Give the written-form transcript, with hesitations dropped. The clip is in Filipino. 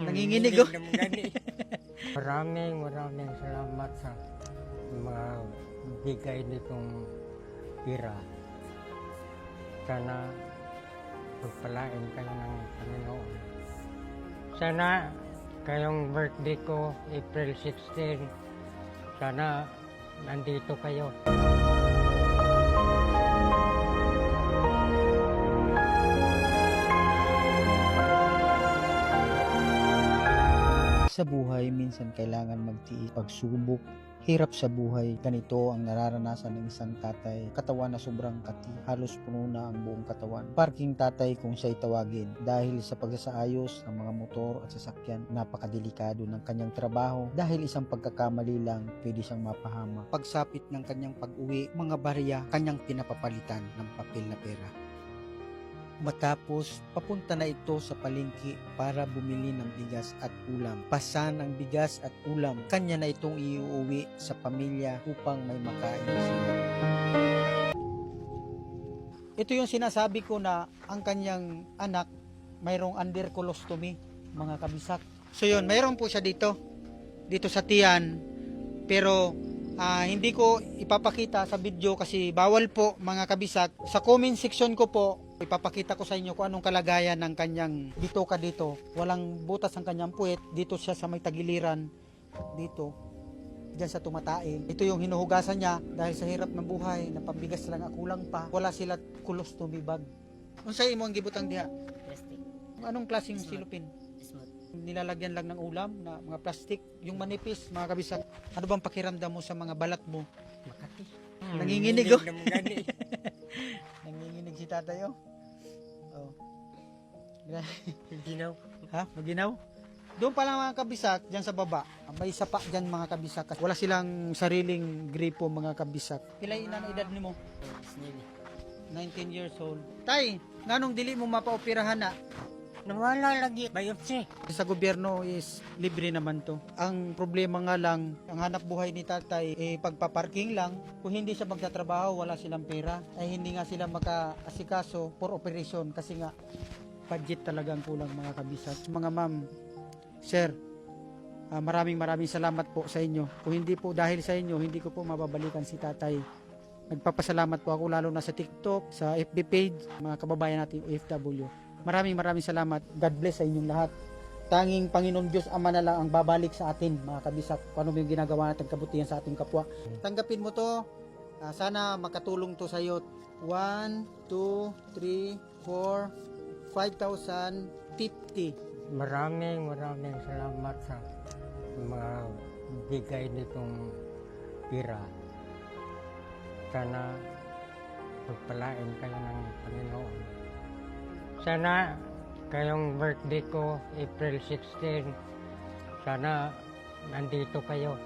Nanginginig oh. Maraming salamat sa mga bigay nitong pira. Sana pagpalain kayo ng Panginoon. Sana kayong birthday ko, April 16, sana nandito kayo. Sa buhay, minsan kailangan magtiis, pagsubok, hirap sa buhay. Ganito ang nararanasan ng isang tatay. Katawan na sobrang kati, halos puno na ang buong katawan. Parking tatay kung siya'y tawagin. Dahil sa pagsasaayos ng mga motor at sasakyan, napakadelikado ng kanyang trabaho. Dahil isang pagkakamali lang, pwede siyang mapahama. Pagsapit ng kanyang pag-uwi, mga barya, kanyang pinapapalitan ng papel na pera. Matapos, papunta na ito sa palengke para bumili ng bigas at ulam. Pasan ang bigas at ulam, kanya na itong iuwi sa pamilya upang may makain sila. Ito yung sinasabi ko na ang kanyang anak mayroong under colostomy, mga kabisak. So yun, mayroon po siya dito sa tiyan, pero hindi ko ipapakita sa video kasi bawal po, mga kabisak. Sa comment section ko po, ipapakita ko sa inyo kung anong kalagayan ng kanyang bitoka dito. Walang butas ang kanyang puwet. Dito siya sa may tagiliran. Dito. Diyan sa tumataing. Ito yung hinuhugasan niya dahil sa hirap ng buhay. Napabigas lang akulang pa. Wala sila colostomy bag. Unsay imo ang gibutang diha? Plastic. Anong klaseng silupin? Smooth. Nilalagyan lang ng ulam na mga plastic. Yung manipis, mga kabisak. Ano bang pakiramdam mo sa mga balat mo? Makati. Nanginginig oh. Nanginginig si tatay oh. Oh. Ginaw. Ha? Maginaw? Doon pa lang mga kabisak, dyan sa baba. May isa pa dyan mga kabisak. Wala silang sariling gripo mga kabisak. Pila ina ang edad nimo? 19 years old. Tay, nganong dili mo mapaoperahan na? Nawala lagi. Biopsy. Sa gobyerno is libre naman to. Ang problema nga lang, ang hanap buhay ni tatay, pagpaparking lang. Kung hindi siya magtatrabaho, wala silang pera. Ay hindi nga sila makaasikaso for operation kasi nga budget talagang kulang mga kabisat. Mga ma'am, sir, maraming salamat po sa inyo. Kung hindi po dahil sa inyo, hindi ko po mababalikan si tatay. Nagpapasalamat po ako lalo na sa TikTok, sa FB page, mga kababayan natin OFW. Maraming salamat. God bless sa inyong lahat. Tanging Panginoon Diyos Ama na lang ang babalik sa atin, mga kabisat. Kung ano yung ginagawa natin kabutihan sa ating kapwa. Tanggapin mo to. Sana makatulong to sa iyo. 1, 2, 3, 4, 5,050. Maraming salamat sa mga bigay nitong pira. Sana pagpalain kayo ng Panginoon. Sana kayong birthday ko, April 16, sana nandito kayo.